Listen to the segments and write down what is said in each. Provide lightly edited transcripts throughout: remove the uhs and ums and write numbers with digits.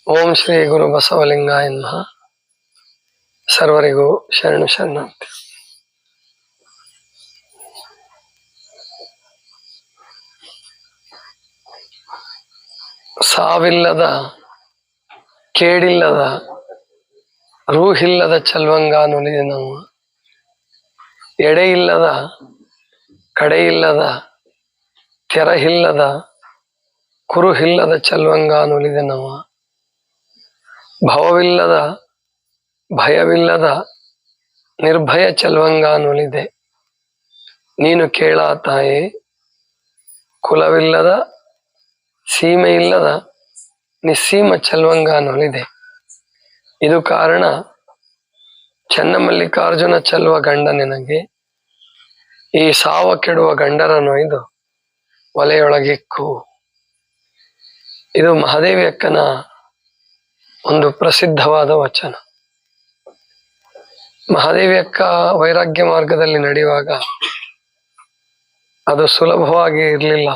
ಓಂ ಶ್ರೀ ಗುರು ಬಸವಲಿಂಗಾಯ ನಮಃ. ಸರ್ವರಿಗೂ ಶರಣು ಶರಣಾರ್ಥಿ. ಸಾವಿಲ್ಲದ ಕೇಡಿಲ್ಲದ ರೂಹಿಲ್ಲದ ಚಲ್ವಂಗ ನುಲಿದೆ ನಾವು. ಎಡೆಯಿಲ್ಲದ ಕಡೆಯಿಲ್ಲದ ತೆರಹಿಲ್ಲದ ಕುರುಹಿಲ್ಲದ ಚಲ್ವಂಗ ನುಲಿದೆ ನಾವು. ಭವವಿಲ್ಲದ ಭಯವಿಲ್ಲದ ನಿರ್ಭಯ ಚಲ್ವಂಗ ನುಲಿದೆ ನೀನು ಕೇಳ ತಾಯೇ. ಕುಲವಿಲ್ಲದ ಸೀಮೆಯಿಲ್ಲದ ನಿಸ್ಸೀಮ ಚಲ್ವಂಗ ನುಲಿದೆ. ಇದು ಕಾರಣ ಚನ್ನಮಲ್ಲಿಕಾರ್ಜುನ ಚಲ್ವ ಗಂಡ ನಿನಗೆ. ಈ ಸಾವ ಕೆಡುವ ಗಂಡರ ನೊಯ್ದು ಒಲೆಯೊಳಗಿಕ್ಕು. ಇದು ಮಹಾದೇವಿ ಅಕ್ಕನ ಒಂದು ಪ್ರಸಿದ್ಧವಾದ ವಚನ. ಮಹಾದೇವಿ ಅಕ್ಕ ವೈರಾಗ್ಯ ಮಾರ್ಗದಲ್ಲಿ ನಡೆಯುವಾಗ ಅದು ಸುಲಭವಾಗಿ ಇರಲಿಲ್ಲ.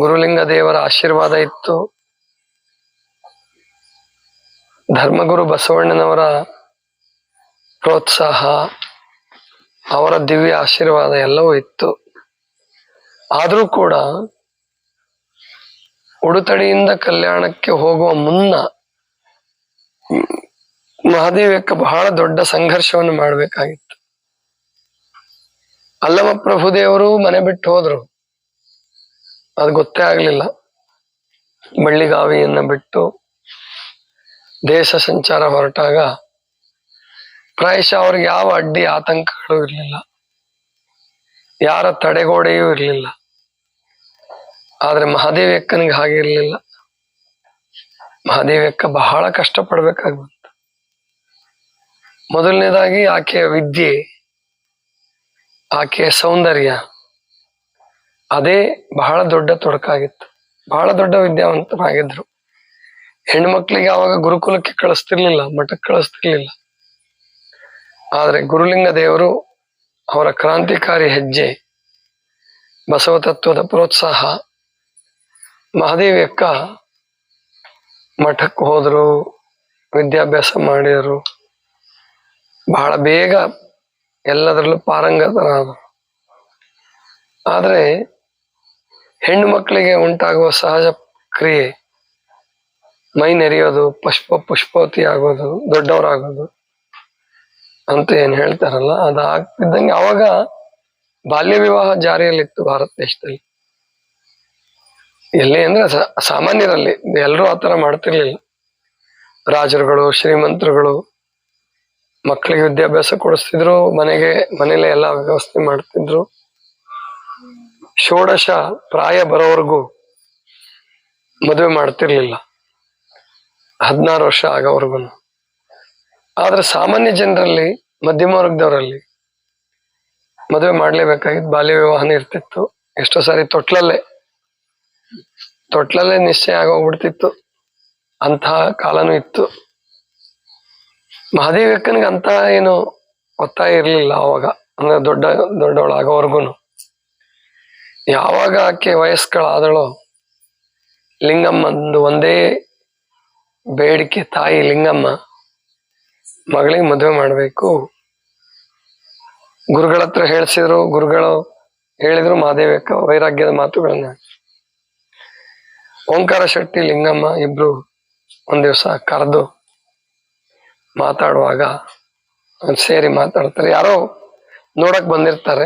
ಗುರುಲಿಂಗ ದೇವರ ಆಶೀರ್ವಾದ ಇತ್ತು. ಧರ್ಮಗುರು ಬಸವಣ್ಣನವರ ಪ್ರೋತ್ಸಾಹ, ಅವರ ದಿವ್ಯ ಆಶೀರ್ವಾದ ಎಲ್ಲವೂ ಇತ್ತು. ಆದರೂ ಕೂಡ ಉಡುತಡಿಯಿಂದ ಕಲ್ಯಾಣಕ್ಕೆ ಹೋಗುವ ಮುನ್ನ ಮಹಾದೇವಿ ಅಕ್ಕ ಬಹಳ ದೊಡ್ಡ ಸಂಘರ್ಷವನ್ನು ಮಾಡಬೇಕಾಗಿತ್ತು. ಅಲ್ಲಮ ಪ್ರಭುದೇವರು ಮನೆ ಬಿಟ್ಟು ಹೋದ್ರು, ಅದು ಗೊತ್ತೇ ಆಗ್ಲಿಲ್ಲ. ಬಳ್ಳಿಗಾವಿಯನ್ನ ಬಿಟ್ಟು ದೇಶ ಸಂಚಾರ ಹೊರಟಾಗ ಪ್ರಾಯಶಃ ಅವ್ರಿಗೆ ಯಾವ ಅಡ್ಡಿ ಆತಂಕಗಳು ಇರಲಿಲ್ಲ, ಯಾರ ತಡೆಗೋಡೆಯೂ ಇರಲಿಲ್ಲ. ಆದ್ರೆ ಮಹಾದೇವಿ ಅಕ್ಕನಿಗೆ ಹಾಗೆ ಇರಲಿಲ್ಲ. ಮಹಾದೇವಿ ಅಕ್ಕ ಬಹಳ ಕಷ್ಟಪಡ್ಬೇಕಾಗಿ ಬಂತು. ಮೊದಲನೇದಾಗಿ ಆಕೆಯ ವಿದ್ಯೆ, ಆಕೆಯ ಸೌಂದರ್ಯ, ಅದೇ ಬಹಳ ದೊಡ್ಡ ತೊಡಕಾಗಿತ್ತು. ಬಹಳ ದೊಡ್ಡ ವಿದ್ಯಾವಂತರಾಗಿದ್ರು. ಹೆಣ್ಮಕ್ಳಿಗೆ ಆವಾಗ ಗುರುಕುಲಕ್ಕೆ ಕಳಿಸ್ತಿರ್ಲಿಲ್ಲ, ಮಠಕ್ಕೆ ಕಳಿಸ್ತಿರ್ಲಿಲ್ಲ. ಆದ್ರೆ ಗುರುಲಿಂಗ ದೇವರು, ಅವರ ಕ್ರಾಂತಿಕಾರಿ ಹೆಜ್ಜೆ, ಬಸವ ತತ್ವದ ಪ್ರೋತ್ಸಾಹ, ಮಹಾದೇವಿ ಅಕ್ಕ ಮಠಕ್ಕೆ ಹೋದ್ರು, ವಿದ್ಯಾಭ್ಯಾಸ ಮಾಡಿದರು. ಬಹಳ ಬೇಗ ಎಲ್ಲದರಲ್ಲೂ ಪಾರಂಗತರಾದರು. ಆದ್ರೆ ಹೆಣ್ಣು ಮಕ್ಕಳಿಗೆ ಉಂಟಾಗುವ ಸಹಜ ಕ್ರಿಯೆ, ಮೈ ನೆರೆಯೋದು, ಪುಷ್ಪವತಿ ಆಗೋದು, ದೊಡ್ಡವರಾಗೋದು ಅಂತ ಏನ್ ಹೇಳ್ತಾರಲ್ಲ, ಅದಾಗ್ತಿದ್ದಂಗೆ ಅವಾಗ ಬಾಲ್ಯ ವಿವಾಹ ಜಾರಿಯಲ್ಲಿತ್ತು ಭಾರತ ದೇಶದಲ್ಲಿ. ಎಲ್ಲಿ ಅಂದ್ರೆ ಸಾಮಾನ್ಯರಲ್ಲಿ, ಎಲ್ಲರೂ ಆತರ ಮಾಡ್ತಿರ್ಲಿಲ್ಲ. ರಾಜರುಗಳು, ಶ್ರೀಮಂತರುಗಳು ಮಕ್ಕಳಿಗೆ ವಿದ್ಯಾಭ್ಯಾಸ ಕೊಡಿಸ್ತಿದ್ರು, ಮನೇಲೆ ಎಲ್ಲ ವ್ಯವಸ್ಥೆ ಮಾಡ್ತಿದ್ರು. ಷೋಡಶ ಪ್ರಾಯ ಬರೋವರೆಗೂ ಮದುವೆ ಮಾಡ್ತಿರ್ಲಿಲ್ಲ, 16 ವರ್ಷ ಆಗೋವರೆಗೂ. ಆದ್ರೆ ಸಾಮಾನ್ಯ ಜನರಲ್ಲಿ, ಮಧ್ಯಮ ವರ್ಗದವರಲ್ಲಿ ಮದುವೆ ಮಾಡ್ಲೇಬೇಕಾಗಿತ್ತು. ಬಾಲ್ಯ ವಿವಾಹನ ಇರ್ತಿತ್ತು. ಎಷ್ಟೋ ಸಾರಿ ತೊಟ್ಲಲ್ಲೇ ನಿಶ್ಚಯ ಆಗೋಗ್ಬಿಡ್ತಿತ್ತು. ಅಂತಹ ಕಾಲನೂ ಇತ್ತು. ಮಹಾದೇವಿ ಅಕ್ಕನಿಗೆ ಅಂತ ಏನು ಒತ್ತಾಯ ಇರ್ಲಿಲ್ಲ ಅವಾಗ, ಅಂದ್ರೆ ದೊಡ್ಡವಳಾಗೋವರೆಗೂ. ಯಾವಾಗ ಆಕೆ ವಯಸ್ಕಳಾದಳೋ, ಲಿಂಗಮ್ಮಂದು ಒಂದೇ ಬೇಡಿಕೆ, ತಾಯಿ ಲಿಂಗಮ್ಮ ಮಗಳಿಗೆ ಮದುವೆ ಮಾಡ್ಬೇಕು. ಗುರುಗಳ ಹತ್ರ ಗುರುಗಳು ಹೇಳಿದ್ರು. ಮಹಾದೇವಿ ಅಕ್ಕ ವೈರಾಗ್ಯದ ಮಾತುಗಳನ್ನ, ಓಂಕಾರ ಶೆಟ್ಟಿ, ಲಿಂಗಮ್ಮ ಇಬ್ರು ಒಂದ್ ದಿವಸ ಕರೆದು ಮಾತಾಡುವಾಗ ಸೇರಿ ಮಾತಾಡ್ತಾರೆ. ಯಾರೋ ನೋಡಕ್ ಬಂದಿರ್ತಾರೆ.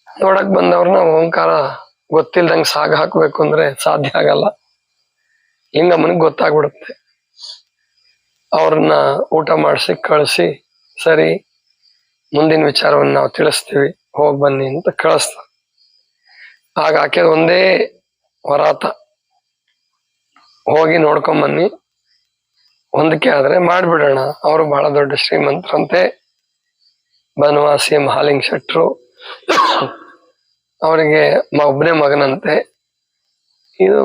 ನೋಡಕ್ ಬಂದವ್ರನ್ನ ಓಂಕಾರ ಗೊತ್ತಿಲ್ದಂಗೆ ಸಾಗ ಹಾಕ್ಬೇಕು ಅಂದ್ರೆ ಸಾಧ್ಯ ಆಗಲ್ಲ. ಲಿಂಗಮ್ಮನಿಗೆ ಗೊತ್ತಾಗ್ಬಿಡುತ್ತೆ. ಅವ್ರನ್ನ ಊಟ ಮಾಡಿಸಿ ಕಳಿಸಿ, ಸರಿ ಮುಂದಿನ ವಿಚಾರವನ್ನು ನಾವು ತಿಳಿಸ್ತೀವಿ, ಹೋಗ್ ಬನ್ನಿ ಅಂತ ಕಳಿಸ್ತಾರೆ. ಆಗ ಆಕೆ ಒಂದೇ ವರಾತ, ಹೋಗಿ ನೋಡ್ಕೊಂಬನ್ನಿ, ಹೊಂದಿಕೆ ಆದ್ರೆ ಮಾಡ್ಬಿಡೋಣ. ಅವರು ಬಹಳ ದೊಡ್ಡ ಶ್ರೀಮಂತರಂತೆ, ಬನವಾಸಿ ಮಹಾಲಿಂಗ ಶೆಟ್ರು. ಅವರಿಗೆ ಒಬ್ಬನೇ ಮಗನಂತೆ. ಇದು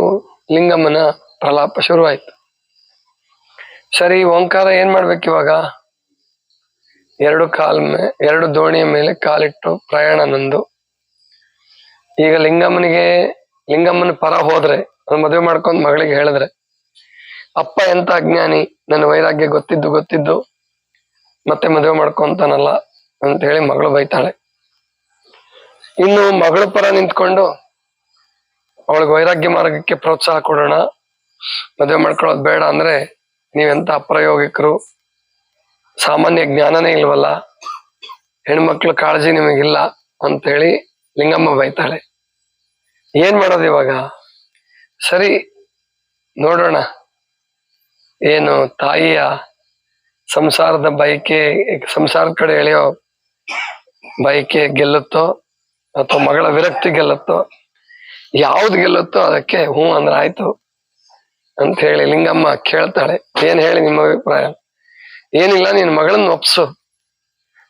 ಲಿಂಗಮ್ಮನ ಪ್ರಲಾಪ ಶುರುವಾಯ್ತು. ಸರಿ, ಓಂಕಾರ ಏನ್ ಮಾಡ್ಬೇಕು ಇವಾಗ? ಎರಡು ದೋಣಿಯ ಮೇಲೆ ಕಾಲಿಟ್ಟು ಪ್ರಯಾಣ ನಂದು. ಈಗ ಲಿಂಗಮ್ಮನಿಗೆ ಲಿಂಗಮ್ಮನ ಪರ ಹೋದ್ರೆ, ಮದುವೆ ಮಾಡ್ಕೊಂಡ್ ಮಗಳಿಗೆ ಹೇಳಿದ್ರೆ, ಅಪ್ಪ ಎಂತ ಅಜ್ಞಾನಿ, ನನ್ನ ವೈರಾಗ್ಯ ಗೊತ್ತಿದ್ದು ಮತ್ತೆ ಮದುವೆ ಮಾಡ್ಕೊಂತಾನಲ್ಲ ಅಂತ ಹೇಳಿ ಮಗಳು ಬೈತಾಳೆ. ಇನ್ನು ಮಗಳ ಪರ ನಿಂತ್ಕೊಂಡು ಅವಳಿಗೆ ವೈರಾಗ್ಯ ಮಾರ್ಗಕ್ಕೆ ಪ್ರೋತ್ಸಾಹ ಕೊಡೋಣ, ಮದುವೆ ಮಾಡ್ಕೊಳ್ಳೋದು ಬೇಡ ಅಂದ್ರೆ ನೀವೆಂತ ಅಪ್ರಾಯೋಗಿಕರು, ಸಾಮಾನ್ಯ ಜ್ಞಾನನೇ ಇಲ್ವಲ್ಲ, ಹೆಣ್ಮಕ್ಳು ಕಾಳಜಿ ನಿಮಗಿಲ್ಲ ಅಂತ ಹೇಳಿ ಲಿಂಗಮ್ಮ ಬೈತಾಳೆ. ಏನ್ ಮಾಡೋದು ಇವಾಗ? ಸರಿ ನೋಡೋಣ, ಏನು ತಾಯಿಯ ಸಂಸಾರದ ಬಯಕೆ, ಸಂಸಾರದ ಕಡೆ ಎಳೆಯೋ ಬಯಕೆ ಗೆಲ್ಲುತ್ತೋ ಅಥವಾ ಮಗಳ ವಿರಕ್ತಿ ಗೆಲ್ಲುತ್ತೋ, ಯಾವ್ದು ಗೆಲ್ಲುತ್ತೋ ಅದಕ್ಕೆ ಹ್ಞೂ ಅಂದ್ರೆ ಆಯ್ತು ಅಂತ ಹೇಳಿ ಲಿಂಗಮ್ಮ ಕೇಳ್ತಾಳೆ. ಏನ್ ಹೇಳಿ ನಿಮ್ಮ ಅಭಿಪ್ರಾಯ? ಏನಿಲ್ಲ, ನಿನ್ ಮಗಳನ್ನ ಒಪ್ಸು,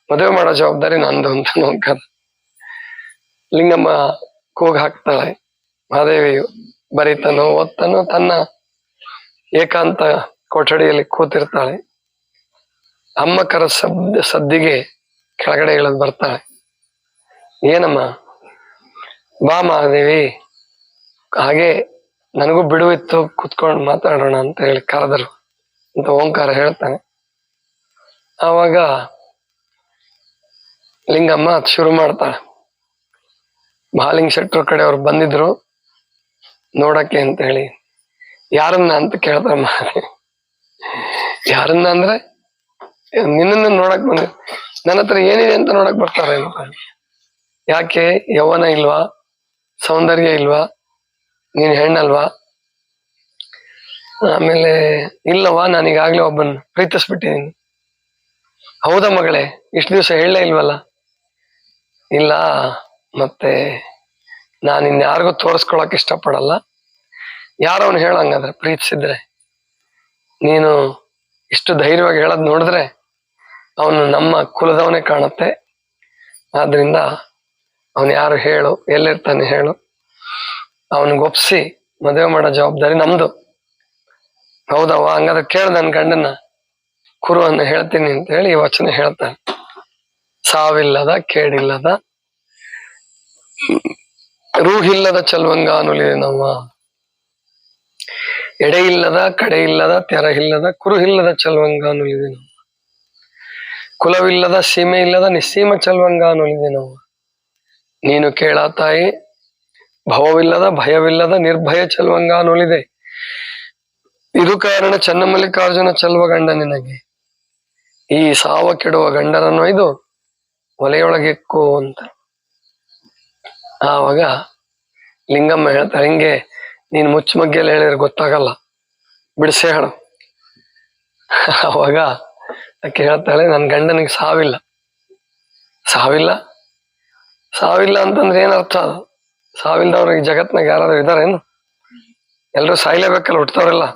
ಮದುವೆ ಮಾಡೋ ಜವಾಬ್ದಾರಿ ನಂದು ಅಂತ ನೋಡ್ಕದ. ಲಿಂಗಮ್ಮ ಕೂಗ್ ಹಾಕ್ತಾಳೆ. ಮಹಾದೇವಿಯು ಬರೀತಾನೋ ಓದ್ತಾನೋ ತನ್ನ ಏಕಾಂತ ಕೊಠಡಿಯಲ್ಲಿ ಕೂತಿರ್ತಾಳೆ. ಅಮ್ಮ ಕರ ಸದ್ದಿಗೆ ಕೆಳಗಡೆ ಇಳಿದು ಬರ್ತಾಳೆ. ಏನಮ್ಮ? ಬಾ ಮಹಾದೇವಿ, ಹಾಗೆ ನನಗೂ ಬಿಡುವಿತ್ತು, ಕುತ್ಕೊಂಡು ಮಾತಾಡೋಣ ಅಂತ ಹೇಳಿ ಕರೆದರು ಅಂತ ಓಂಕಾರ ಹೇಳ್ತಾನೆ. ಆವಾಗ ಲಿಂಗಮ್ಮ ಶುರು ಮಾಡ್ತಾಳೆ. ಮಹಾಲಿಂಗ ಶೆಟ್ರು ಕಡೆ ಅವ್ರು ಬಂದಿದ್ರು ನೋಡಕ್ಕೆ ಅಂತ ಹೇಳಿ. ಯಾರನ್ನ ಅಂತ ಕೇಳ್ತಾರ. ಯಾರನ್ನ ಅಂದ್ರೆ ನಿನ್ನನ್ನು ನೋಡಕ್ ಬಂದಿದ್ರು. ನನ್ನ ಹತ್ರ ಏನಿದೆ ಅಂತ ನೋಡಕ್ ಬರ್ತಾರೆ ಅಂತ. ಯಾಕೆ? ಯೌವನ ಇಲ್ವಾ? ಸೌಂದರ್ಯ ಇಲ್ವಾ? ನೀನ್ ಹೆಣ್ಣಲ್ವಾ? ಆಮೇಲೆ ಇಲ್ಲವಾ, ನಾನೀಗಾಗ್ಲೇ ಒಬ್ಬನ್ ಪ್ರೀತಿಸ್ಬಿಟ್ಟಿದೀನಿ. ಹೌದಾ ಮಗಳೇ, ಇಷ್ಟು ದಿವಸ ಹೇಳಲೇ ಇಲ್ವಲ್ಲ? ಇಲ್ಲ, ಮತ್ತೆ ನಾನು ಇನ್ಯಾರಿಗೂ ತೋರಿಸ್ಕೊಳಕ್ ಇಷ್ಟಪಡಲ್ಲ. ಯಾರವನು ಹೇಳಂಗಾದ್ರೆ ಪ್ರೀತಿಸಿದ್ರೆ, ನೀನು ಇಷ್ಟು ಧೈರ್ಯವಾಗಿ ಹೇಳೋದ್ ನೋಡಿದ್ರೆ ಅವನು ನಮ್ಮ ಕುಲದವನೇ ಕಾಣುತ್ತೆ. ಆದ್ರಿಂದ ಅವನು ಯಾರು ಹೇಳು, ಎಲ್ಲಿರ್ತಾನೆ ಹೇಳು, ಅವನಿಗೊಪ್ಸಿ ಮದುವೆ ಮಾಡೋ ಜವಾಬ್ದಾರಿ ನಮ್ದು. ಹೌದವ್ವ, ಹಂಗಾದ್ರೆ ಕೇಳ ನನ್ ಗಂಡನ, ಕುರುವನ್ನ ಹೇಳ್ತೀನಿ ಅಂತ ಹೇಳಿ ಈ ವಚನ ಹೇಳ್ತಾನೆ. ಸಾವಿಲ್ಲದ ಕೇಡಿಲ್ಲದ ರೂಹಿಲ್ಲದ ಚಲ್ವಂಗ ಅನ್ನುಲಿನವ್ವ, ಎಡೆ ಇಲ್ಲದ ಕಡೆ ಇಲ್ಲದ ತೆರ ಇಲ್ಲದ ಕುರುಹಿಲ್ಲದ ಚಲ್ವಂಗ ಅನ್ನುಲಿನವ್ವ, ಕುಲವಿಲ್ಲದ ಸೀಮೆ ಇಲ್ಲದ ನಿಸ್ಸೀಮ ಚಲ್ವಂಗ ಅನ್ನುಲಿನವ್ವ. ನೀನು ಕೇಳ ತಾಯಿ, ಭವವಿಲ್ಲದ ಭಯವಿಲ್ಲದ ನಿರ್ಭಯ ಚಲ್ವಂಗ ಅನ್ನುಲಿದೆ. ಇದು ಕಾರಣ ಚನ್ನಮಲ್ಲಿಕಾರ್ಜುನ ಚಲ್ವ ಗಂಡ ನಿನಗೆ, ಈ ಸಾವ ಕೆಡುವ ಗಂಡನನ್ನು ಇದು ಒಲೆಯೊಳಗೆಕ್ಕು ಅಂತ. ಆವಾಗ ಲಿಂಗಮ್ಮ ಹೇಳ್ತಾಳೆ, ಹಿಂಗೆ ನೀನ್ ಮುಚ್ಚುಮಗ್ಗೆಲ್ಲ ಹೇಳಿದ್ರೆ ಗೊತ್ತಾಗಲ್ಲ, ಬಿಡಿಸೇ ಹೇಳು. ಅವಾಗ ಆಕೆ ಹೇಳ್ತಾಳೆ, ನನ್ ಗಂಡನಿಗೆ ಸಾವಿಲ್ಲ. ಸಾವಿಲ್ಲ ಸಾವಿಲ್ಲ ಅಂತಂದ್ರೆ ಏನರ್ಥ? ಸಾವಿಲ್ದವ್ರಿಗೆ ಜಗತ್ನಾಗ ಯಾರಾದ್ರೂ ಇದಾರೇನು? ಎಲ್ರೂ ಸಾಯ್ಲೇಬೇಕಲ್ಲ, ಹುಟ್ಟದವ್ರೆಲ್ಲ.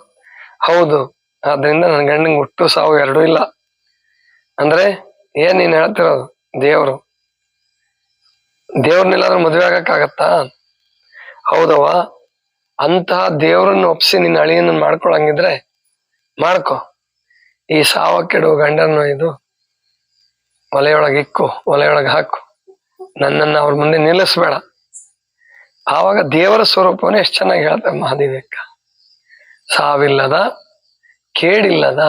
ಹೌದು, ಆದ್ರಿಂದ ನನ್ ಗಂಡಂಗೆ ಹುಟ್ಟು ಸಾವು ಎರಡೂ ಇಲ್ಲ ಅಂದ್ರೆ ಏನ್ ನೀನ್ ಹೇಳ್ತಿರೋದು? ದೇವ್ರನ್ನೆಲ್ಲಾದ್ರೂ ಮದುವೆ ಆಗಕ್ಕಾಗತ್ತಾ? ಹೌದವ್ವ, ಅಂತಹ ದೇವ್ರನ್ನ ಒಪ್ಸಿ ನಿನ್ನ ಅಳಿಯನ್ನ ಮಾಡ್ಕೊಳಂಗಿದ್ರೆ ಮಾಡ್ಕೊ. ಈ ಸಾವ ಕೆಡುವ ಗಂಡನ್ನು ಇದು ಒಲೆಯೊಳಗೆ ಹಾಕು, ನನ್ನನ್ನ ಅವ್ರ ಮುಂದೆ ನಿಲ್ಲಿಸ್ಬೇಡ. ಆವಾಗ ದೇವರ ಸ್ವರೂಪವನ್ನ ಎಷ್ಟು ಚೆನ್ನಾಗಿ ಹೇಳ್ತಾರೆ ಮಹಾದೇವಿ ಅಕ್ಕ. ಸಾವಿಲ್ಲದ ಕೇಡಿಲ್ಲದ,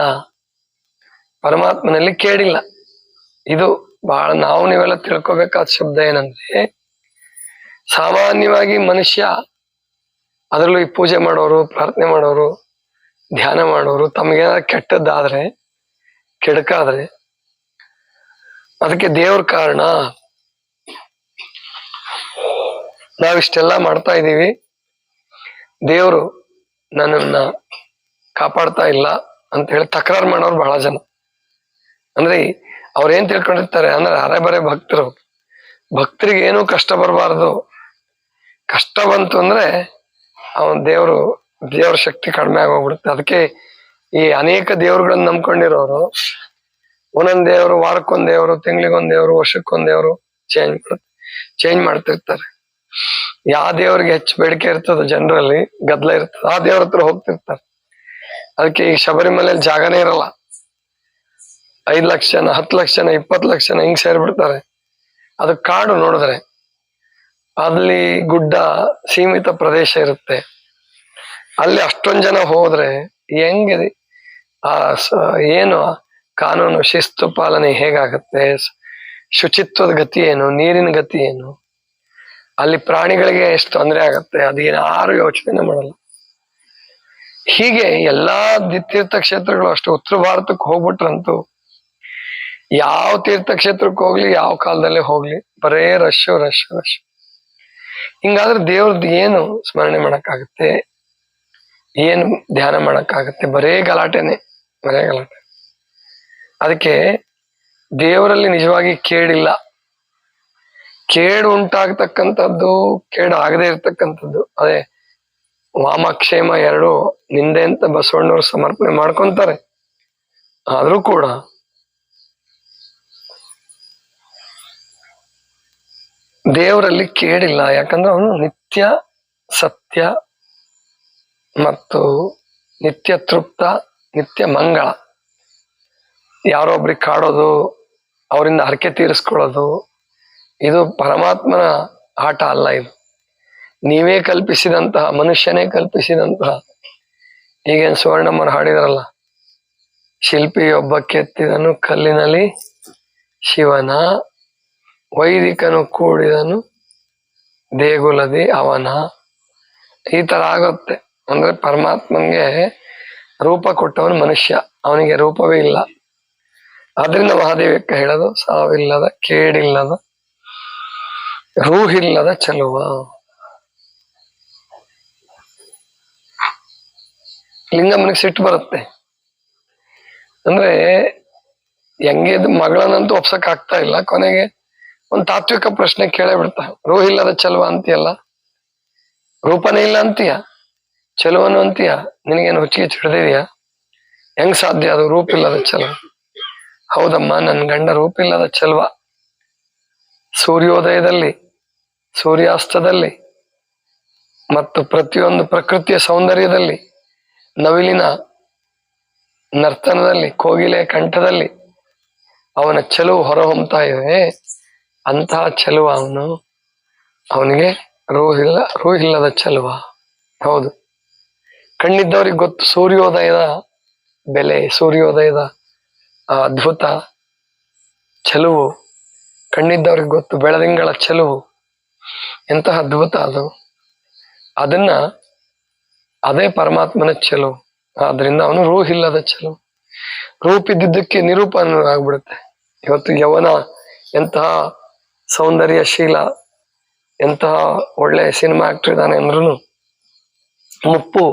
ಪರಮಾತ್ಮನಲ್ಲಿ ಕೇಡಿಲ್ಲ. ಇದು ಬಹಳ ನಾವು ನೀವೆಲ್ಲ ತಿಳ್ಕೊಬೇಕಾದ ಶಬ್ದ. ಏನಂದ್ರೆ ಸಾಮಾನ್ಯವಾಗಿ ಮನುಷ್ಯ, ಅದರಲ್ಲೂ ಈ ಪೂಜೆ ಮಾಡೋರು, ಪ್ರಾರ್ಥನೆ ಮಾಡೋರು, ಧ್ಯಾನ ಮಾಡೋರು, ತಮಗೇನಾದ್ರು ಕೆಟ್ಟದ್ದಾದ್ರೆ, ಕೆಡಕಾದ್ರೆ ಅದಕ್ಕೆ ದೇವ್ರ ಕಾರಣ. ನಾವಿಷ್ಟೆಲ್ಲ ಮಾಡ್ತಾ ಇದ್ದೀವಿ, ದೇವ್ರು ನನ್ನನ್ನ ಕಾಪಾಡ್ತಾ ಇಲ್ಲ ಅಂತ ಹೇಳಿ ತಕರಾರು ಮಾಡೋರು ಬಹಳ ಜನ. ಅಂದ್ರೆ ಅವ್ರೇನ್ ತಿಳ್ಕೊಂಡಿರ್ತಾರೆ ಅಂದ್ರೆ ಅರೆಬರೆ ಭಕ್ತರು, ಭಕ್ತರಿಗೆ ಏನೂ ಕಷ್ಟ ಬರಬಾರ್ದು. ಕಷ್ಟ ಬಂತು ಅಂದ್ರೆ ಅವನ್ ದೇವ್ರ ಶಕ್ತಿ ಕಡಿಮೆ ಆಗೋಗ್ಬಿಡುತ್ತೆ. ಅದಕ್ಕೆ ಈ ಅನೇಕ ದೇವ್ರುಗಳನ್ನ ನಂಬ್ಕೊಂಡಿರೋರು ಒಂದೊಂದ್ ದೇವ್ರು, ವಾರಕ್ಕೊಂದ್ ದೇವ್ರು, ತಿಂಗಳಿಗೊಂದ್ ದೇವ್ರು, ವರ್ಷಕ್ಕೊಂದ್ ದೇವ್ರು ಚೇಂಜ್ ಮಾಡ್ತಿರ್ತಾರೆ. ಯಾವ ದೇವ್ರಿಗೆ ಹೆಚ್ಚು ಬೇಡಿಕೆ ಇರ್ತದೋ, ಜನರಲ್ಲಿ ಗದ್ದಲ ಇರ್ತದೆ, ಆ ದೇವ್ರ ಹತ್ರ ಹೋಗ್ತಿರ್ತಾರೆ. ಅದಕ್ಕೆ ಈಗ ಶಬರಿಮಲೆಯಲ್ಲಿ ಜಾಗನೇ ಇರಲ್ಲ. 5 ಲಕ್ಷ ಜನ, 10 ಲಕ್ಷ ಜನ, 20 ಲಕ್ಷ ಜನ ಹಿಂಗ್ ಸೇರ್ಬಿಡ್ತಾರೆ. ಅದು ಕಾಡು ನೋಡಿದ್ರೆ. ಅಲ್ಲಿ ಗುಡ್ಡ, ಸೀಮಿತ ಪ್ರದೇಶ ಇರುತ್ತೆ. ಅಲ್ಲಿ ಅಷ್ಟೊಂದ್ ಜನ ಹೋದ್ರೆ ಹೆಂಗೆ ಆ ಏನು ಕಾನೂನು ಶಿಸ್ತು ಪಾಲನೆ ಹೇಗಾಗತ್ತೆ, ಶುಚಿತ್ವದ ಗತಿ ಏನು, ನೀರಿನ ಗತಿ ಏನು, ಅಲ್ಲಿ ಪ್ರಾಣಿಗಳಿಗೆ ಎಷ್ಟು ತೊಂದರೆ ಆಗತ್ತೆ, ಅದೇನಾರು ಯೋಚನೆ ಮಾಡಲ್ಲ. ಹೀಗೆ ಎಲ್ಲಾ ತೀರ್ಥಕ್ಷೇತ್ರಗಳು ಅಷ್ಟು ಉತ್ತರ ಭಾರತಕ್ಕೆ ಹೋಗ್ಬಿಟ್ರಂತೂ ಯಾವ ತೀರ್ಥಕ್ಷೇತ್ರಕ್ಕೆ ಹೋಗ್ಲಿ, ಯಾವ ಕಾಲದಲ್ಲೇ ಹೋಗ್ಲಿ ಬರೇ ರಶ್ ರಶ್ ರಶ್. ಹಿಂಗಾದ್ರೆ ದೇವ್ರದ್ದು ಏನು ಸ್ಮರಣೆ ಮಾಡಕ್ಕಾಗತ್ತೆ, ಏನು ಧ್ಯಾನ ಮಾಡಕ್ಕಾಗತ್ತೆ? ಬರೇ ಗಲಾಟೆನೆ, ಬರೇ ಗಲಾಟೆ. ಅದಕ್ಕೆ ದೇವರಲ್ಲಿ ನಿಜವಾಗಿ ಕೇಡಿಲ್ಲ. ಕೇಡು ಉಂಟಾಗ್ತಕ್ಕಂಥದ್ದು, ಕೇಡು ಆಗದೆ ಇರ್ತಕ್ಕಂಥದ್ದು. ಅದೇ ವಾಮಕ್ಷೇಮ ಎರಡು ನಿಂದೆ ಅಂತ ಬಸವಣ್ಣವ್ರು ಸಮರ್ಪಣೆ ಮಾಡ್ಕೊಂತಾರೆ. ಆದ್ರೂ ಕೂಡ ದೇವರಲ್ಲಿ ಕೇಳಿಲ್ಲ. ಯಾಕಂದ್ರೆ ಅವನು ನಿತ್ಯ ಸತ್ಯ ಮತ್ತು ನಿತ್ಯ ತೃಪ್ತ, ನಿತ್ಯ ಮಂಗಳ. ಯಾರೊಬ್ರಿಗೆ ಕಾಡೋದು, ಅವರಿಂದ ಹರಕೆ ತೀರಿಸ್ಕೊಳ್ಳೋದು, ಇದು ಪರಮಾತ್ಮನ ಆಟ ಅಲ್ಲ. ಇದು ನೀವೇ ಕಲ್ಪಿಸಿದಂತಹ, ಮನುಷ್ಯನೇ ಕಲ್ಪಿಸಿದಂತಹ. ಈಗೇನು ಸುವರ್ಣಮ್ಮರು ಹಾಡಿದಾರಲ್ಲ, ಶಿಲ್ಪಿಯೊಬ್ಬ ಕೆತ್ತಿದನು ಕಲ್ಲಿನಲ್ಲಿ ಶಿವನ, ವೈದಿಕನು ಕೂಡಿದನು ದೇಗುಲದಿ ಅವನ. ಈ ತರ ಆಗುತ್ತೆ. ಅಂದ್ರೆ ಪರಮಾತ್ಮನ್ಗೆ ರೂಪ ಕೊಟ್ಟವನು ಮನುಷ್ಯ, ಅವನಿಗೆ ರೂಪವೇ ಇಲ್ಲ. ಆದ್ರಿಂದ ಮಹಾದೇವಕ್ಕೆ ಹೇಳೋದು ಸಾವಿಲ್ಲದ, ಕೇಡಿಲ್ಲದ, ರೂಹಿಲ್ಲದ ಚೆಲುವ. ಲಿಂಗಮ್ಮನಿಗೆ ಸಿಟ್ಟು ಬರುತ್ತೆ. ಅಂದ್ರೆ ಹೆಂಗೆ ಮಗಳನ್ನಂತೂ ಒಪ್ಸಕ್ ಆಗ್ತಾ ಇಲ್ಲ. ಕೊನೆಗೆ ಒಂದು ತಾತ್ವಿಕ ಪ್ರಶ್ನೆ ಕೇಳೇ ಬಿಡ್ತಾ, ರೂಹಿಲ್ಲದ ಚೆಲುವ ಅಂತೀಯಲ್ಲ, ರೂಪನೇ ಇಲ್ಲ ಅಂತೀಯ, ಚೆಲುವನು ಅಂತೀಯ, ನಿನಗೇನು ಹುಚ್ಚಿಗೆ ಹಿಡಿದಿದ್ಯಾ? ಹೆಂಗ್ ಸಾಧ್ಯ ಅದು ರೂಪಿಲ್ಲದ ಚೆಲುವ? ಹೌದಮ್ಮ, ನನ್ನ ಗಂಡ ರೂಪಿಲ್ಲದ ಚೆಲುವ. ಸೂರ್ಯೋದಯದಲ್ಲಿ, ಸೂರ್ಯಾಸ್ತದಲ್ಲಿ ಮತ್ತು ಪ್ರತಿಯೊಂದು ಪ್ರಕೃತಿಯ ಸೌಂದರ್ಯದಲ್ಲಿ, ನವಿಲಿನ ನರ್ತನದಲ್ಲಿ, ಕೋಗಿಲೆ ಕಂಠದಲ್ಲಿ ಅವನ ಚೆಲುವು ಹೊರಹೊಮ್ತಾ ಇದೆ. ಅಂತಹ ಚೆಲುವ ಅವನು. ಅವನಿಗೆ ರೂಹಿಲ್ಲದ ಚೆಲುವ. ಹೌದು, ಕಣ್ಣಿದ್ದವ್ರಿಗೆ ಗೊತ್ತು ಸೂರ್ಯೋದಯದ ಬೆಲೆ, ಸೂರ್ಯೋದಯದ ಆ ಅದ್ಭುತ ಚೆಲುವು ಕಣ್ಣಿದ್ದವ್ರಿಗೆ ಗೊತ್ತು. ಬೆಳದಿಂಗಳ ಚೆಲುವು ಎಂತಹ ಅದ್ಭುತ ಅದು. ಅದನ್ನ ಅದೇ ಪರಮಾತ್ಮನ ಚೆಲುವು. ಆದ್ರಿಂದ ಅವನು ರೂಹಿಲ್ಲದ ಚೆಲುವು. ರೂಪಿದ್ದಕ್ಕೆ ನಿರೂಪಣ ಆಗ್ಬಿಡುತ್ತೆ. ಇವತ್ತು ಯವನ ಎಂತಹ ಸೌಂದರ್ಯಶೀಲ, ಎಂತಹ ಒಳ್ಳೆ ಸಿನಿಮಾ ಆಕ್ಟರ್ ಇದ್ದಾನೆ ಅಂದ್ರೂ ಮುಪ್ಪು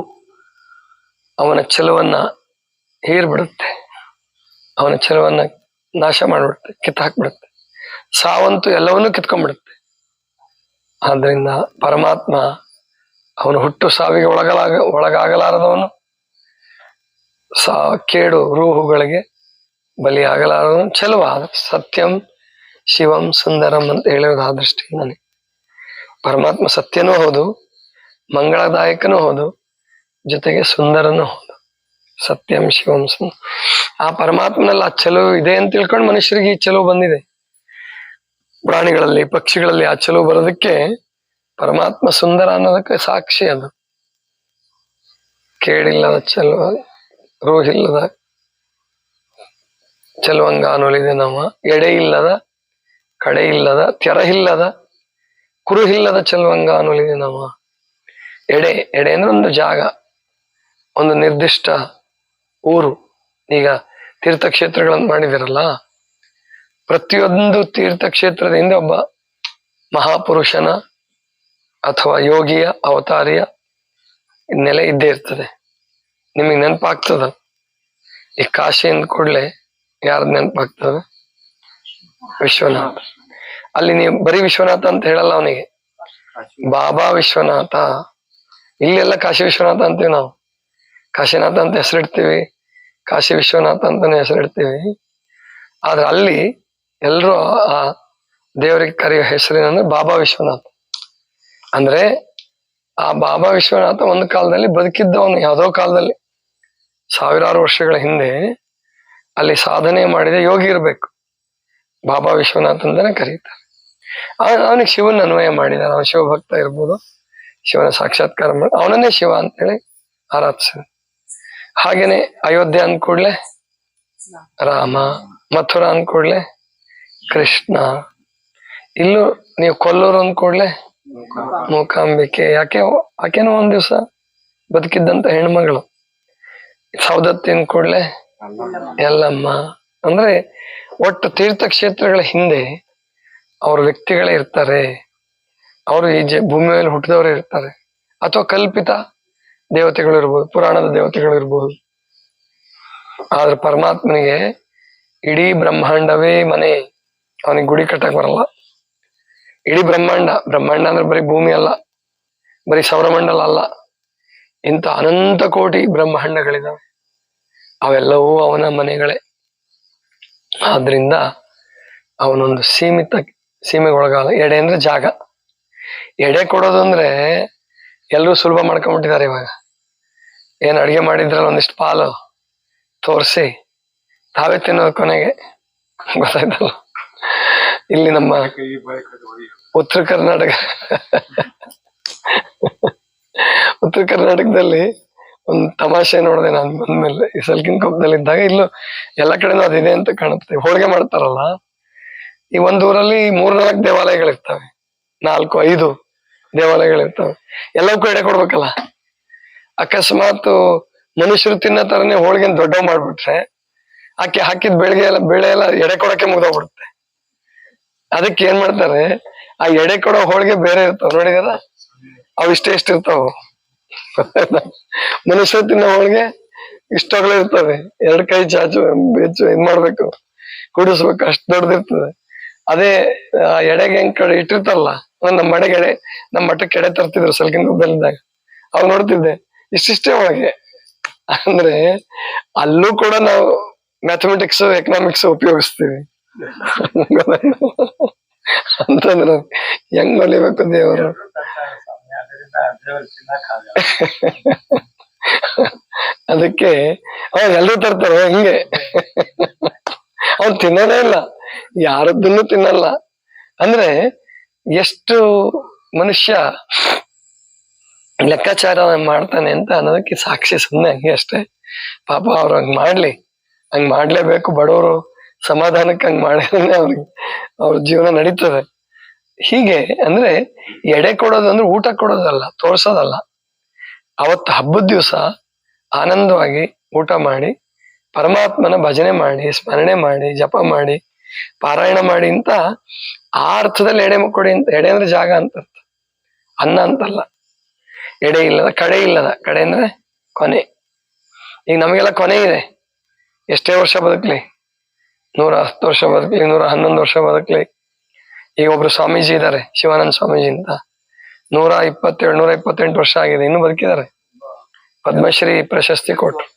ಅವನ ಚೆಲುವನ್ನ ಹೀರ್ಬಿಡುತ್ತೆ, ಅವನ ಚೆಲುವನ್ನ ನಾಶ ಮಾಡ್ಬಿಡುತ್ತೆ, ಕಿತ್ತಾಕ್ಬಿಡುತ್ತೆ. ಸಾವಂತೂ ಎಲ್ಲವನ್ನೂ ಕಿತ್ಕೊಂಡ್ಬಿಡುತ್ತೆ. ಆದ್ರಿಂದ ಪರಮಾತ್ಮ ಅವನು ಹುಟ್ಟು ಸಾವಿಗೆ ಒಳಗಾಗಲಾರದವನು, ಕೇಡು ರೂಹುಗಳಿಗೆ ಬಲಿಯಾಗಲಾರದವನು, ಚೆಲುವ. ಸತ್ಯಂ ಶಿವಂ ಸುಂದರಂ ಅಂತ ಹೇಳಿರೋದು ಆ ದೃಷ್ಟಿ. ನನಗೆ ಪರಮಾತ್ಮ ಸತ್ಯನೂ ಹೌದು, ಮಂಗಳದಾಯಕನೂ ಹೌದು, ಜೊತೆಗೆ ಸುಂದರನೂ ಹೌದು. ಸತ್ಯಂ ಶಿವಂ ಸುಂದರ. ಆ ಪರಮಾತ್ಮನಲ್ಲಿ ಆ ಚೆಲುವು ಇದೆ ಅಂತ ತಿಳ್ಕೊಂಡು ಮನುಷ್ಯರಿಗೆ ಈ ಚೆಲುವು ಬಂದಿದೆ. ಪ್ರಾಣಿಗಳಲ್ಲಿ, ಪಕ್ಷಿಗಳಲ್ಲಿ ಆ ಚೆಲುವು ಬರೋದಕ್ಕೆ ಪರಮಾತ್ಮ ಸುಂದರ ಅನ್ನೋದಕ್ಕೆ ಸಾಕ್ಷಿ ಅದು. ಕೇಡಿಲ್ಲದ ಚೆಲುವ, ರೂಹಿಲ್ಲದ ಚೆಲುವಂಗಾನೊಲಿದೆ ನಮ್ಮ, ಎಡೆ ಇಲ್ಲದ, ಕಡೆ ಇಲ್ಲದ, ತೆರಹಿಲ್ಲದ, ಕುರುಹಿಲ್ಲದ ಚೆಲುವಂಗಾನೊಲಿದೆ ನಮ್ಮ. ಎಡೆ ಅಂದ್ರೆ ಒಂದು ಜಾಗ, ಒಂದು ನಿರ್ದಿಷ್ಟ ಊರು. ಈಗ ತೀರ್ಥಕ್ಷೇತ್ರಗಳನ್ನು ಮಾಡಿದಿರಲ್ಲ, ಪ್ರತಿಯೊಂದು ತೀರ್ಥಕ್ಷೇತ್ರದಿಂದ ಒಬ್ಬ ಮಹಾಪುರುಷನ ಅಥವಾ ಯೋಗಿಯ, ಅವತಾರಿಯ ನೆಲೆ ಇದ್ದೇ ಇರ್ತದೆ. ನಿಮಗೆ ನೆನಪಾಗ್ತದ? ಈ ಕಾಶಿ ಅಂದ ಕೂಡಲೇ ಯಾರ್ದು ನೆನಪಾಗ್ತದೆ? ವಿಶ್ವನಾಥ. ಅಲ್ಲಿ ನೀವು ಬರೀ ವಿಶ್ವನಾಥ ಅಂತ ಹೇಳಲ್ಲ, ಅವನಿಗೆ ಬಾಬಾ ವಿಶ್ವನಾಥ. ಇಲ್ಲೆಲ್ಲ ಕಾಶಿ ವಿಶ್ವನಾಥ ಅಂತೀವಿ ನಾವು. ಕಾಶಿನಾಥ ಅಂತ ಹೆಸರಿಡ್ತೀವಿ, ಕಾಶಿ ವಿಶ್ವನಾಥ ಅಂತಾನೆ ಹೆಸರಿಡ್ತೀವಿ. ಆದ್ರೆ ಅಲ್ಲಿ ಎಲ್ರು ಆ ದೇವರಿಗೆ ಕರೆಯೋ ಹೆಸರೇನಂದ್ರೆ ಬಾಬಾ ವಿಶ್ವನಾಥ. ಅಂದ್ರೆ ಆ ಬಾಬಾ ವಿಶ್ವನಾಥ ಒಂದು ಕಾಲದಲ್ಲಿ ಬದುಕಿದ್ದವನು, ಯಾವುದೋ ಕಾಲದಲ್ಲಿ ಸಾವಿರಾರು ವರ್ಷಗಳ ಹಿಂದೆ ಅಲ್ಲಿ ಸಾಧನೆ ಮಾಡಿದ ಯೋಗಿ ಇರಬೇಕು. ಬಾಬಾ ವಿಶ್ವನಾಥ ಅಂತಾನೆ ಕರೀತಾರೆ. ಅವನಿಗೆ ಶಿವನ ಅನ್ವಯ ಮಾಡಿದಾನೆ. ಅವನು ಶಿವಭಕ್ತ ಇರ್ಬೋದು, ಶಿವನ ಸಾಕ್ಷಾತ್ಕಾರ ಮಾಡಿ ಅವನನ್ನೇ ಶಿವ ಅಂತೇಳಿ ಆರಾಧಿಸಿದ. ಹಾಗೇನೆ ಅಯೋಧ್ಯೆ ಅಂದ್ಕೂಡ್ಲೆ ರಾಮ, ಮಥುರಾ ಅಂದ್ಕೂಡ್ಲೆ ಕೃಷ್ಣ, ಇಲ್ಲೂ ನೀವು ಕೊಲ್ಲೂರು ಅಂದ್ಕೂಡ್ಲೆ ಮೂಕಾಂಬಿಕೆ. ಆಕೆನೂ ಒಂದ್ ದಿವ್ಸ ಬದುಕಿದ್ದಂತ ಹೆಣ್ಮಗಳು. ಸೌದತ್ತಿ ಅಂದ್ಕೂಡ್ಲೆ ಎಲ್ಲಮ್ಮ. ಅಂದ್ರೆ ಒಟ್ಟು ತೀರ್ಥಕ್ಷೇತ್ರಗಳ ಹಿಂದೆ ಅವ್ರ ವ್ಯಕ್ತಿಗಳೇ ಇರ್ತಾರೆ. ಅವರು ಈ ಭೂಮಿ ಮೇಲೆ ಹುಟ್ಟಿದವರೇ ಇರ್ತಾರೆ, ಅಥವಾ ಕಲ್ಪಿತ ದೇವತೆಗಳು ಇರ್ಬೋದು, ಪುರಾಣದ ದೇವತೆಗಳು ಇರ್ಬೋದು. ಆದ್ರೆ ಪರಮಾತ್ಮನಿಗೆ ಇಡೀ ಬ್ರಹ್ಮಾಂಡವೇ ಮನೆ. ಅವನಿಗೆ ಗುಡಿ ಕಟ್ಟಕ್ ಬರಲ್ಲ. ಇಡೀ ಬ್ರಹ್ಮಾಂಡ ಅಂದ್ರೆ ಬರೀ ಭೂಮಿ ಅಲ್ಲ, ಬರೀ ಸೌರಮಂಡಲ ಅಲ್ಲ, ಇಂಥ ಅನಂತ ಕೋಟಿ ಬ್ರಹ್ಮಾಂಡಗಳಿದಾವೆ. ಅವೆಲ್ಲವೂ ಅವನ ಮನೆಗಳೇ. ಆದ್ರಿಂದ ಅವನೊಂದು ಸೀಮೆಗೊಳಗಾದ. ಎಡೆ ಅಂದ್ರೆ ಜಾಗ. ಎಡೆ ಕೊಡೋದು ಅಂದ್ರೆ ಎಲ್ಲರೂ ಸುಲಭ ಮಾಡ್ಕೊಂಡ್ಬಿಟ್ಟಿದ್ದಾರೆ ಇವಾಗ. ಏನ್ ಅಡಿಗೆ ಮಾಡಿದ್ರಲ್ಲ ಒಂದಿಷ್ಟು ಪಾಲು ತೋರಿಸಿ ತಾವೇ ತಿನ್ನೋದು ಕೊನೆಗೆ, ಗೊತ್ತಾಯ್ತಲ್ಲ. ಇಲ್ಲಿ ನಮ್ಮ ಉತ್ತರ ಕರ್ನಾಟಕದಲ್ಲಿ ಒಂದು ತಮಾಷೆ ನೋಡಿದೆ ನಾನು ಬಂದ್ಮೇಲೆ. ಈ ಸಲ್ಕಿನ ಕೊಪ್ಪದಲ್ಲಿ ಇದ್ದಾಗ ಇಲ್ಲೂ ಎಲ್ಲ ಕಡೆನೂ ಅದಿದೆ ಅಂತ ಕಾಣುತ್ತೆ. ಹೋಳಿಗೆ ಮಾಡ್ತಾರಲ್ಲ, ಈ ಒಂದ್ ಊರಲ್ಲಿ 3-4 ದೇವಾಲಯಗಳಿರ್ತವೆ, 4-5 ದೇವಾಲಯಗಳಿರ್ತವೆ. ಎಲ್ಲವಕ್ಕೂ ಎಡೆ ಕೊಡ್ಬೇಕಲ್ಲ. ಅಕಸ್ಮಾತ್ ಮನುಷ್ಯರು ತಿನ್ನೋ ತರನೇ ಹೋಳಿಗೆ ದೊಡ್ಡವ್ ಮಾಡ್ಬಿಟ್ರೆ ಹಾಕಿದ ಬೆಳೆ ಎಲ್ಲ ಎಡೆ ಕೊಡಕ್ಕೆ ಮುಗ್ದೋಗ್ಬಿಡುತ್ತೆ. ಅದಕ್ಕೆ ಏನ್ ಮಾಡ್ತಾರೆ, ಆ ಎಡೆ ಕೊಡೋ ಹೋಳಿಗೆ ಬೇರೆ ಇರ್ತಾವ ನೋಡಿದಾರ, ಅವು ಇಷ್ಟೇ ಇರ್ತಾವ. ಮನುಷ್ಯರು ತಿನ್ನೋ ಹೋಳಿಗೆ ಇಷ್ಟಗಳು ಇರ್ತವೆ. 2 ಕೈ ಚಾಚು ಹೆಚ್ಚು ಇದ್ ಮಾಡ್ಬೇಕು, ಕುಡಿಸ್ಬೇಕು, ಅಷ್ಟು ದೊಡ್ಡದಿರ್ತದೆ. ಅದೇ ಎಡೆಗೆ ಹೆಂಗ್ ಕಡೆ ಇಟ್ಟಿರ್ತಾರಲ್ಲ, ನಮ್ಮ ಮಠಕ್ಕೆ ಎಡೆ ತರ್ತಿದ್ರು ಸಲ್ಕಿನ ಗುಡ್ಡಲ್ಲಿದ್ದಾಗ. ಅವಾಗ ನೋಡ್ತಿದ್ದೆ ಇಷ್ಟಿಷ್ಟೇ ಒಳಗೆ. ಅಂದ್ರೆ ಅಲ್ಲೂ ಕೂಡ ನಾವು ಮ್ಯಾಥಮೆಟಿಕ್ಸ್, ಎಕನಾಮಿಕ್ಸ್ ಉಪಯೋಗಿಸ್ತೀವಿ. ಅಂತಂದ್ರೆ ಹೆಂಗ್ ಹೊಲಿಬೇಕು ದೇವರು. ಅದಕ್ಕೆ ಅವಾಗ ಎಲ್ರೂ ತರ್ತಾರ ಹಿಂಗೆ. ಅವನ್ ತಿನ್ನೋದೇ ಇಲ್ಲ, ಯಾರದ್ದನ್ನು ತಿನ್ನಲ್ಲ. ಅಂದ್ರೆ ಎಷ್ಟು ಮನುಷ್ಯ ಲೆಕ್ಕಾಚಾರ ಮಾಡ್ತಾನೆ ಅಂತ ಅನ್ನೋದಕ್ಕೆ ಸಾಕ್ಷಿ ಸುಮ್ಮನೆ ಹಂಗೆ ಅಷ್ಟೇ. ಪಾಪ ಅವ್ರು ಹಂಗ್ ಮಾಡ್ಲೇಬೇಕು. ಬಡವರು ಸಮಾಧಾನಕ್ಕೆ ಹಂಗ್ ಮಾಡಿದ್ರೆ ಅವ್ರ ಜೀವನ ನಡೀತದೆ. ಹೀಗೆ ಅಂದ್ರೆ ಎಡೆ ಕೊಡೋದು ಅಂದ್ರೆ ಊಟ ಕೊಡೋದಲ್ಲ, ತೋರ್ಸೋದಲ್ಲ. ಅವತ್ತು ಹಬ್ಬದ ದಿವಸ ಆನಂದವಾಗಿ ಊಟ ಮಾಡಿ, ಪರಮಾತ್ಮನ ಭಜನೆ ಮಾಡಿ, ಸ್ಮರಣೆ ಮಾಡಿ, ಜಪ ಮಾಡಿ, ಪಾರಾಯಣ ಮಾಡಿ ಅಂತ ಆ ಅರ್ಥದಲ್ಲಿ ಎಡೆ ಕೊಡಿ ಅಂತ. ಎಡೆ ಅಂದ್ರೆ ಜಾಗ ಅಂತ ಅರ್ಥ, ಅನ್ನ ಅಂತಲ್ಲ. ಎಡೆ ಇಲ್ಲದ, ಕಡೆ ಅಂದ್ರೆ ಕೊನೆ. ಈಗ ನಮಗೆಲ್ಲ ಕೊನೆ ಇದೆ. ಎಷ್ಟೇ ವರ್ಷ ಬದುಕ್ಲಿ, 110 ವರ್ಷ ಬದುಕ್ಲಿ, 111 ವರ್ಷ ಬದುಕ್ಲಿ. ಈಗ ಒಬ್ರು ಸ್ವಾಮೀಜಿ ಇದ್ದಾರೆ, ಶಿವಾನಂದ ಸ್ವಾಮೀಜಿ ಅಂತ. 127-128 ವರ್ಷ ಆಗಿದೆ, ಇನ್ನೂ ಬದುಕಿದ್ದಾರೆ. ಪದ್ಮಶ್ರೀ ಪ್ರಶಸ್ತಿ ಕೊಟ್ರು.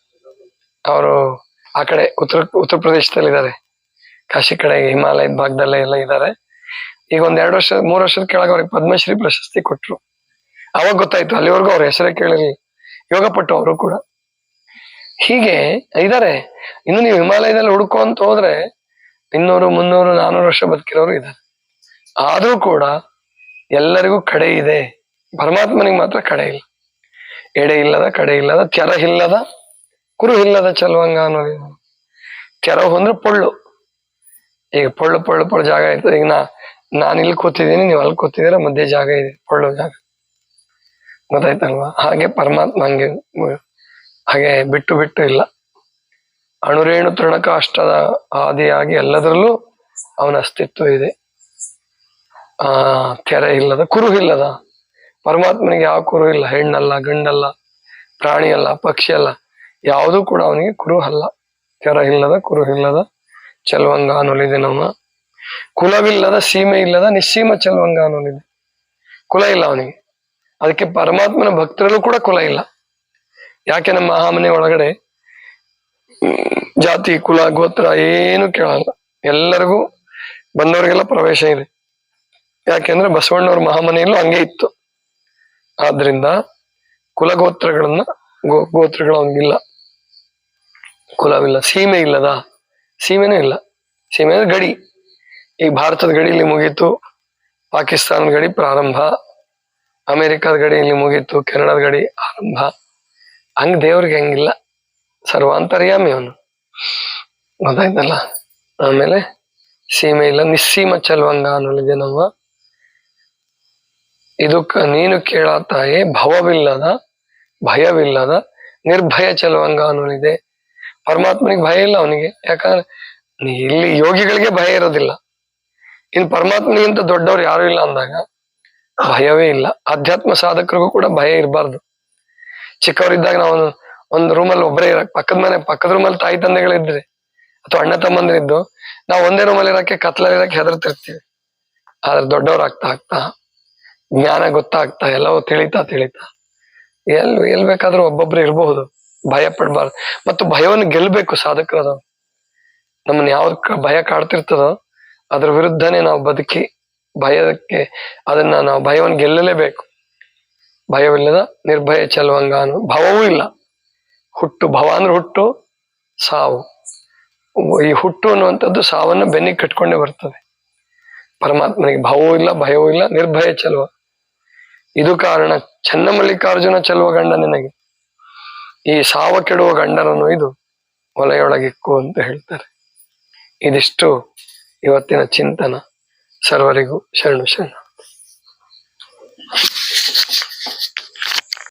ಅವರು ಆ ಕಡೆ ಉತ್ತರ ಪ್ರದೇಶದಲ್ಲಿ ಇದ್ದಾರೆ, ಕಾಶಿ ಕಡೆ, ಹಿಮಾಲಯದ ಭಾಗದಲ್ಲೇ ಎಲ್ಲ ಇದ್ದಾರೆ. ಈಗ 2-3 ವರ್ಷದ ಕೆಳಗೆ ಅವ್ರಿಗೆ ಪದ್ಮಶ್ರೀ ಪ್ರಶಸ್ತಿ ಕೊಟ್ರು. ಅವಾಗ ಗೊತ್ತಾಯ್ತು, ಅಲ್ಲಿವರೆಗೂ ಅವ್ರ ಹೆಸರೇ ಕೇಳಿರ್ಲಿಲ್ಲ. ಯೋಗಪಟ್ಟು ಅವರು ಕೂಡ ಹೀಗೆ ಇದ್ದಾರೆ. ಇನ್ನು ನೀವು ಹಿಮಾಲಯದಲ್ಲಿ ಹುಡ್ಕೊಂತ ಹೋದ್ರೆ 200, 300, 400 ವರ್ಷ ಬದುಕಿರೋರು ಇದ್ದಾರೆ. ಆದ್ರೂ ಕೂಡ ಎಲ್ಲರಿಗೂ ಕಡೆ ಇದೆ, ಪರಮಾತ್ಮನಿಗೆ ಮಾತ್ರ ಕಡೆ ಇಲ್ಲ. ಎಡೆ ಇಲ್ಲದ, ಕಡೆ ಇಲ್ಲದ, ತೆರ ಇಲ್ಲದ, ಕುರು ಇಲ್ಲದ ಚಲುವಂಗ ಅನ್ನೋದು. ತೆರವು ಅಂದ್ರೆ ಪೊಳ್ಳು. ಈಗ ಪೊಳ್ಳು ಜಾಗ ಇರ್ತದೆ. ಈಗ ನಾನು ಇಲ್ಲಿ ಕೂತಿದ್ದೀನಿ, ನೀವು ಅಲ್ಲಿ ಕೂತಿದ್ದೀರ, ಮಧ್ಯೆ ಜಾಗ ಇದೆ, ಪೊಳ್ಳು ಜಾಗ. ಗೊತ್ತಾಯ್ತಲ್ವಾ? ಹಾಗೆ ಪರಮಾತ್ಮ ಹಾಗೆ ಬಿಟ್ಟು ಇಲ್ಲ. ಅಣುರೇಣು ತೃಣಕ ಅಷ್ಟದ ಆದಿಯಾಗಿ ಎಲ್ಲದರಲ್ಲೂ ಅವನ ಅಸ್ತಿತ್ವ ಇದೆ. ತೆರೆ ಇಲ್ಲದ, ಕುರು ಇಲ್ಲದ. ಪರಮಾತ್ಮನಿಗೆ ಯಾವ ಕುರು ಇಲ್ಲ. ಹೆಣ್ಣಲ್ಲ, ಗಂಡಲ್ಲ, ಪ್ರಾಣಿ ಅಲ್ಲ, ಪಕ್ಷಿ ಅಲ್ಲ, ಯಾವುದೂ ಕೂಡ ಅವನಿಗೆ ಕುರು ಅಲ್ಲ. ತೆರ ಇಲ್ಲದ, ಕುರು ಇಲ್ಲದ ಚಲುವಂಗ ಅನ್ನೋಲಿದೆ ನಮ್ಮ. ಕುಲವಿಲ್ಲದ, ಸೀಮೆ ಇಲ್ಲದ ನಿಸ್ಸೀಮ ಚಲುವಂಗ ಅನ್ನೋಲಿದೆ. ಕುಲ ಇಲ್ಲ ಅವನಿಗೆ. ಅದಕ್ಕೆ ಪರಮಾತ್ಮನ ಭಕ್ತರಲ್ಲೂ ಕೂಡ ಕುಲ ಇಲ್ಲ. ಯಾಕೆ ನಮ್ಮ ಮಹಾಮನೆ ಒಳಗಡೆ ಜಾತಿ, ಕುಲ, ಗೋತ್ರ ಏನು ಕೇಳಲ್ಲ. ಎಲ್ಲರಿಗೂ ಬಂದವರಿಗೆಲ್ಲ ಪ್ರವೇಶ ಇದೆ. ಯಾಕೆಂದ್ರೆ ಬಸವಣ್ಣವ್ರ ಮಹಾಮನೆಯಲ್ಲೂ ಹಂಗೆ ಇತ್ತು. ಆದ್ರಿಂದ ಗೋತ್ರಗಳು ಅವನಿಗಿಲ್ಲ, ಕುಲವಿಲ್ಲ. ಸೀಮೆ ಇಲ್ಲದ, ಸೀಮೆನೂ ಇಲ್ಲ. ಸೀಮೆ ಅಂದ್ರೆ ಗಡಿ. ಈಗ ಭಾರತದ ಗಡಿಲಿ ಮುಗೀತು, ಪಾಕಿಸ್ತಾನದ ಗಡಿ ಪ್ರಾರಂಭ, ಅಮೆರಿಕದ ಗಡಿ ಇಲ್ಲಿ ಮುಗೀತು, ಕೆನಡಾದ ಗಡಿ ಆರಂಭ. ಹಂಗ ದೇವ್ರಿಗೆ ಹೆಂಗಿಲ್ಲ, ಸರ್ವಾಂತರ್ಯಾಮಿ ಅವನು, ಗೊತ್ತಾಯ್ತಲ್ಲ. ಆಮೇಲೆ ಸೀಮೆ ಇಲ್ಲ, ನಿಸ್ಸೀಮ ಚಲ್ವಂಗ ಅನ್ನೋಳಿದೆ ನಮ್ಮ. ಇದಕ್ಕ ನೀನು ಕೇಳತಾಯೇ ಭವವಿಲ್ಲದ ಭಯವಿಲ್ಲದ ನಿರ್ಭಯ ಚಲುವಂಗ ಅನ್ನೋಳಿದೆ. ಪರಮಾತ್ಮನಿಗೆ ಭಯ ಇಲ್ಲ ಅವನಿಗೆ, ಯಾಕಂದ್ರೆ ಇಲ್ಲಿ ಯೋಗಿಗಳಿಗೆ ಭಯ ಇರೋದಿಲ್ಲ. ಇನ್ ಪರಮಾತ್ಮನಿಗಿಂತ ದೊಡ್ಡವ್ರು ಯಾರು ಇಲ್ಲ ಅಂದಾಗ ಭಯವೇ ಇಲ್ಲ. ಅಧ್ಯಾತ್ಮ ಸಾಧಕರಿಗೂ ಕೂಡ ಭಯ ಇರಬಾರ್ದು. ಚಿಕ್ಕವರಿದ್ದಾಗ ನಾವು ಒಂದು ರೂಮಲ್ಲಿ ಒಬ್ಬರೇ ಇರಕ್, ಪಕ್ಕದ ರೂಮಲ್ಲಿ ತಾಯಿ ತಂದೆಗಳಿದ್ರೆ ಅಥವಾ ಅಣ್ಣ ತಮ್ಮಂದಿರಿದ್ದು ನಾವು ಒಂದೇ ರೂಮಲ್ಲಿ ಇರಕ್ಕೆ, ಕತ್ಲಲ್ಲಿ ಇರಕ್ಕೆ ಹೆದರ್ತಿರ್ತೀವಿ. ಆದ್ರೆ ದೊಡ್ಡವ್ರು ಆಗ್ತಾ ಜ್ಞಾನ ಗೊತ್ತಾಗ್ತಾ ಎಲ್ಲವೂ ತಿಳಿತಾ ಎಲ್ ಬೇಕಾದ್ರೂ ಒಬ್ಬೊಬ್ರು ಇರಬಹುದು. ಭಯ ಪಡ್ಬಾರ್ದು. ಮತ್ತು ಭಯವನ್ನು ಗೆಲ್ಬೇಕು ಸಾಧಕರದು. ನಮ್ಮನ್ನ ಯಾವ್ದ ಭಯ ಕಾಡ್ತಿರ್ತದೋ ಅದ್ರ ವಿರುದ್ಧನೇ ನಾವು ಬದುಕಿ ಭಯಕ್ಕೆ ನಾವು ಭಯವನ್ನು ಗೆಲ್ಲಲೇಬೇಕು. ಭಯವಿಲ್ಲದ ನಿರ್ಭಯ ಚಲುವಂಗ ಅನ್ನೋ ಭವವೂ ಇಲ್ಲ. ಹುಟ್ಟು, ಭವ ಅಂದ್ರೆ ಹುಟ್ಟು, ಸಾವು. ಈ ಹುಟ್ಟು ಅನ್ನುವಂಥದ್ದು ಸಾವನ್ನು ಬೆನ್ನಿಗೆ ಕಟ್ಕೊಂಡೇ ಬರ್ತದೆ. ಪರಮಾತ್ಮನಿಗೆ ಭವವೂ ಇಲ್ಲ, ಭಯವೂ ಇಲ್ಲ, ನಿರ್ಭಯ ಚಲುವ. ಇದು ಕಾರಣ ಚನ್ನಮಲ್ಲಿಕಾರ್ಜುನ ಚಲುವ ಗಂಡ ನಿನಗೆ, ಈ ಸಾವ ಕೆಡುವ ಗಂಡನನ್ನು ಇದು ಒಲೆಯೊಳಗಿಕ್ಕು ಅಂತ ಹೇಳ್ತಾರೆ. ಇದಿಷ್ಟು ಇವತ್ತಿನ ಚಿಂತನ. ಸರ್ವರಿಗೂ ಶರಣು ಶರಣ.